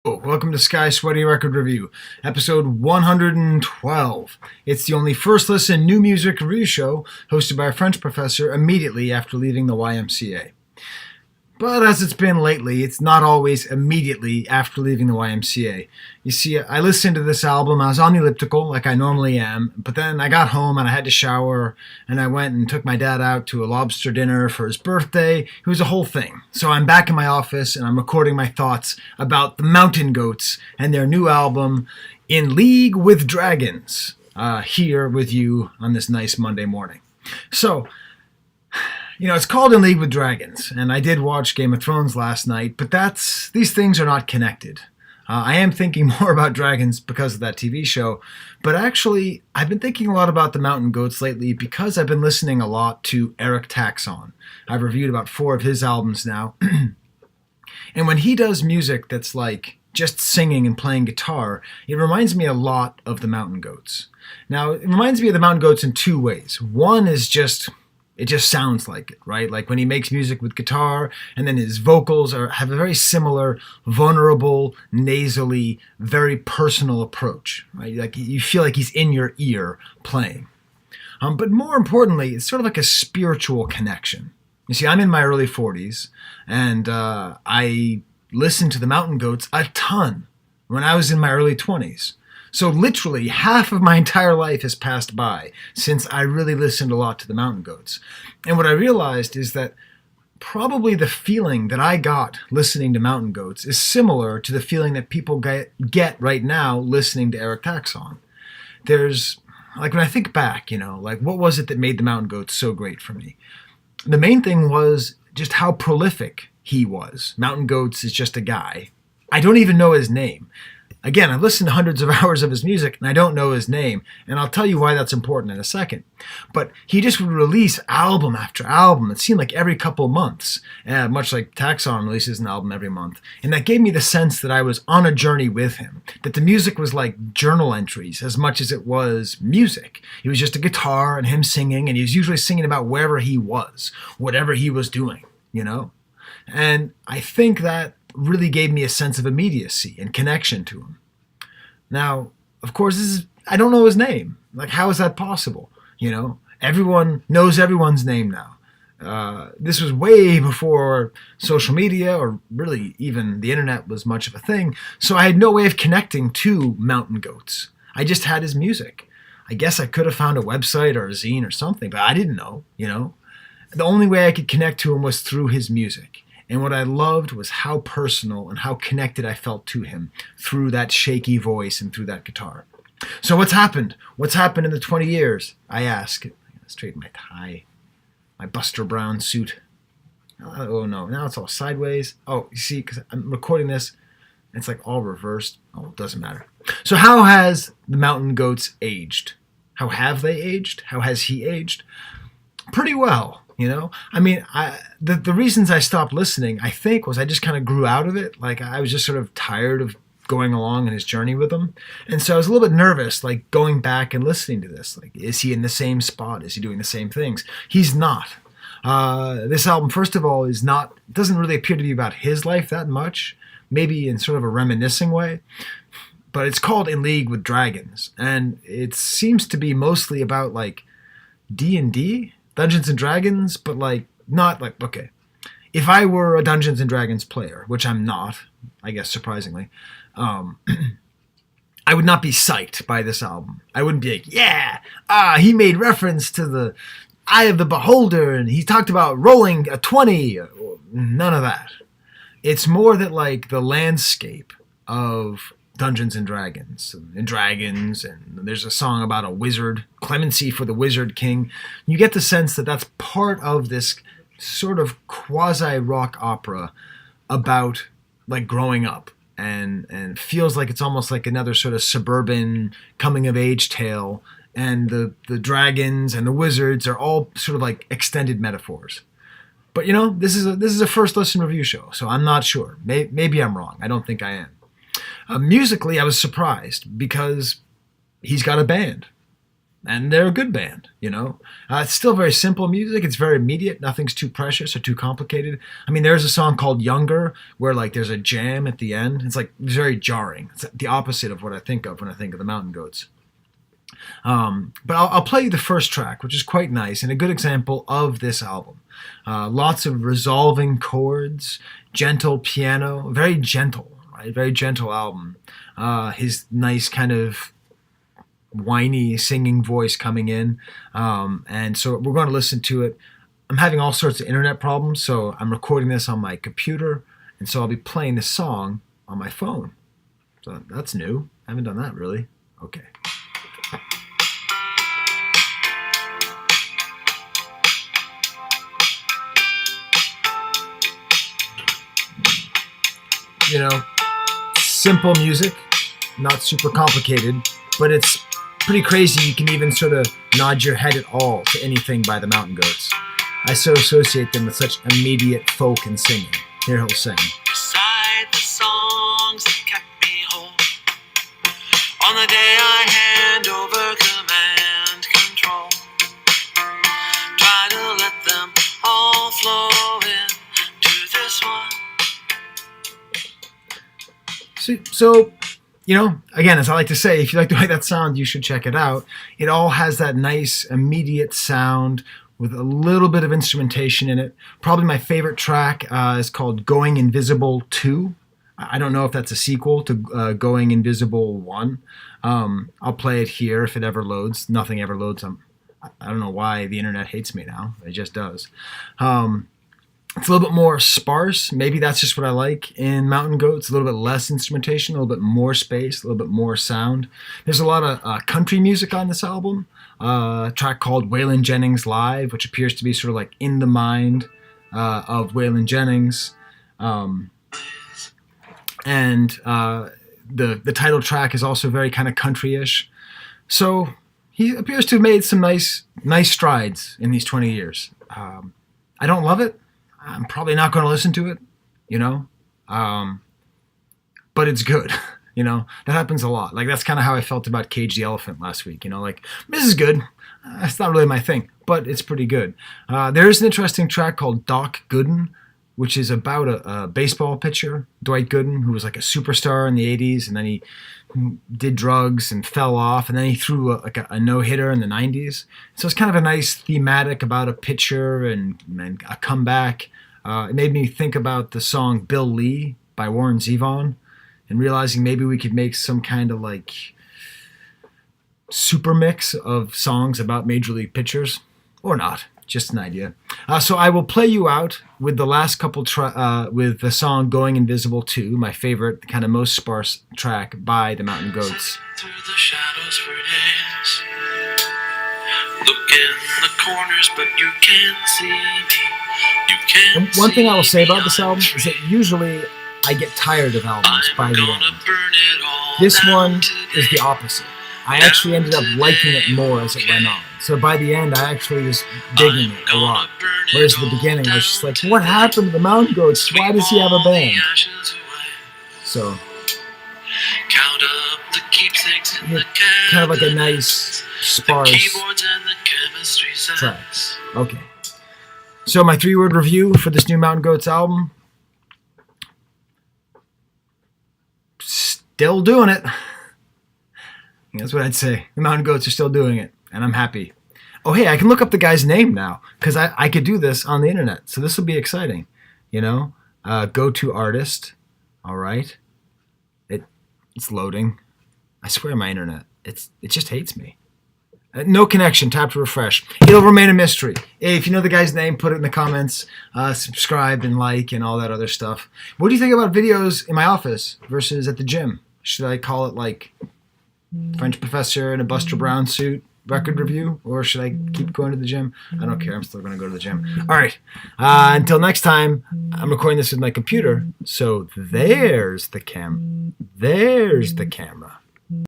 Welcome to Skye Sweaty Record Review, episode 112. It's the only first listen new music review show hosted by a French professor immediately after leaving the YMCA. But as it's been lately, it's not always immediately after leaving the YMCA. You see, I listened to this album, I was on the elliptical like I normally am, but then I got home and I had to shower, and I went and took my dad out to a lobster dinner for his birthday. It was a whole thing. So I'm back in my office and I'm recording my thoughts about the Mountain Goats and their new album, In League with Dragons, here with you on this nice Monday morning. So, it's called In League with Dragons, and I did watch Game of Thrones last night, but these things are not connected. I am thinking more about dragons because of that TV show, but actually, I've been thinking a lot about the Mountain Goats lately because I've been listening a lot to Eric Taxon. I've reviewed about 4 of his albums now, and when he does music that's like just singing and playing guitar, it reminds me a lot of the Mountain Goats. Now, it reminds me of the Mountain Goats in 2 ways. One is it just sounds like it, right? Like when he makes music with guitar, and then his vocals have a very similar, vulnerable, nasally, very personal approach, right? Like you feel like he's in your ear playing. But more importantly, it's sort of like a spiritual connection. You see, I'm in my early 40s, and I listened to the Mountain Goats a ton when I was in my early 20s. So literally half of my entire life has passed by since I really listened a lot to the Mountain Goats. And what I realized is that probably the feeling that I got listening to Mountain Goats is similar to the feeling that people get right now listening to Eric Taxon. There's, like when I think back, like what was it that made the Mountain Goats so great for me? The main thing was just how prolific he was. Mountain Goats is just a guy. I don't even know his name. Again, I've listened to hundreds of hours of his music, and I don't know his name, and I'll tell you why that's important in a second. But he just would release album after album. It seemed like every couple months, much like Taxon releases an album every month. And that gave me the sense that I was on a journey with him, that the music was like journal entries as much as it was music. It was just a guitar and him singing, and he was usually singing about wherever he was, whatever he was doing, And I think that really gave me a sense of immediacy and connection to him. Now, of course, I don't know his name. Like, how is that possible? Everyone knows everyone's name now. This was way before social media or really even the internet was much of a thing, so I had no way of connecting to Mountain Goats. I just had his music. I guess I could have found a website or a zine or something, but I didn't know, The only way I could connect to him was through his music. And what I loved was how personal and how connected I felt to him through that shaky voice and through that guitar. So what's happened? What's happened in the 20 years? I ask. Straighten my tie, my Buster Brown suit. Oh no, now it's all sideways. Oh, you see, because I'm recording this, it's like all reversed. Oh, it doesn't matter. So how has the Mountain Goats aged? How have they aged? How has he aged? Pretty well. The reasons I stopped listening, I think, was I just kind of grew out of it. Like, I was just sort of tired of going along in his journey with him. And so I was a little bit nervous, like, going back and listening to this. Like, is he in the same spot? Is he doing the same things? He's not. This album, first of all, doesn't really appear to be about his life that much, maybe in sort of a reminiscing way. But it's called In League with Dragons. And it seems to be mostly about, like, D&D? Dungeons and Dragons, but not like, okay, if I were a Dungeons and Dragons player, which I'm not, I guess surprisingly, I would not be psyched by this album. I wouldn't be like, he made reference to the Eye of the Beholder, and he talked about rolling a 20. None of that. It's more that like the landscape of Dungeons and Dragons, and there's a song about a wizard, Clemency for the Wizard King. You get the sense that that's part of this sort of quasi-rock opera about like growing up, and feels like it's almost like another sort of suburban coming-of-age tale, and the dragons and the wizards are all sort of like extended metaphors. But this is a first listen review show, so I'm not sure. Maybe I'm wrong. I don't think I am. Musically, I was surprised because he's got a band. And they're a good band, you know. It's still very simple music. It's very immediate. Nothing's too precious or too complicated. I mean, there's a song called Younger where like there's a jam at the end. It's like very jarring. It's the opposite of what I think of when I think of the Mountain Goats. But I'll play you the first track, which is quite nice and a good example of this album. Lots of resolving chords, gentle piano, very gentle, right? Very gentle album. His nice kind of whiny singing voice coming in, and so we're going to listen to it. I'm having all sorts of internet problems, so I'm recording this on my computer, and so I'll be playing the song on my phone. So that's new. I haven't done that really. Okay. You know, simple music, not super complicated, but it's pretty crazy. You can even sort of nod your head at all to anything by the Mountain Goats. I so associate them with such immediate folk and singing. Here he'll sing. Recite the songs that kept me whole. On the day I hand over command control, try to let them all flow in to this one. So, you know, again, as I like to say, if you like the way that sounds, you should check it out. It all has that nice, immediate sound with a little bit of instrumentation in it. Probably my favorite track is called Going Invisible 2. I don't know if that's a sequel to Going Invisible 1. I'll play it here if it ever loads. Nothing ever loads. I don't know why the internet hates me now. It just does. It's a little bit more sparse. Maybe that's just what I like in Mountain Goats. A little bit less instrumentation, a little bit more space, a little bit more sound. There's a lot of country music on this album. A track called Waylon Jennings Live, which appears to be sort of like in the mind of Waylon Jennings. And the title track is also very kind of country-ish. So he appears to have made some nice strides in these 20 years. I don't love it. I'm probably not going to listen to it, you know, but it's good. You know, that happens a lot. Like, that's kind of how I felt about Cage the Elephant last week. You know, like, this is good. It's not really my thing, but it's pretty good. There is an interesting track called Doc Gooden, which is about a baseball pitcher, Dwight Gooden, who was like a superstar in the 80s, and then he did drugs and fell off, and then he threw a no-hitter in the 90s. So it's kind of a nice thematic about a pitcher and a comeback. It made me think about the song Bill Lee by Warren Zevon and realizing maybe we could make some kind of like super mix of songs about Major League pitchers, or not. Just an idea. So I will play you out with the last couple with the song Going Invisible 2, my favorite, kind of most sparse track by the Mountain Goats. Through the shadows for days. Look in the corners, but you can't see me. You can't. And one thing I will say about this album is that usually I get tired of albums by the end. This one is the opposite. I actually ended up liking it more as it went on. So by the end, I actually was digging it a lot. Whereas at the beginning, I was just like, what happened to the Mountain Goats? Why does he have a band? So, kind of like a nice, sparse track. Okay. So my 3-word review for this new Mountain Goats album. Still doing it. That's what I'd say. The Mountain Goats are still doing it, and I'm happy. Oh, hey, I can look up the guy's name now, because I could do this on the internet, so this will be exciting. You know, go to artist. All right, it's loading. I swear, my internet, it just hates me. No connection. Tap to refresh. It'll remain a mystery. If you know the guy's name, put it in the comments. Subscribe and like and all that other stuff. What do you think about videos in my office versus at the gym? Should I call it like French professor in a Buster Brown suit record review, or should I keep going to the gym? I don't care. I'm still going to go to the gym. All right. Until next time, I'm recording this with my computer. So there's the camera.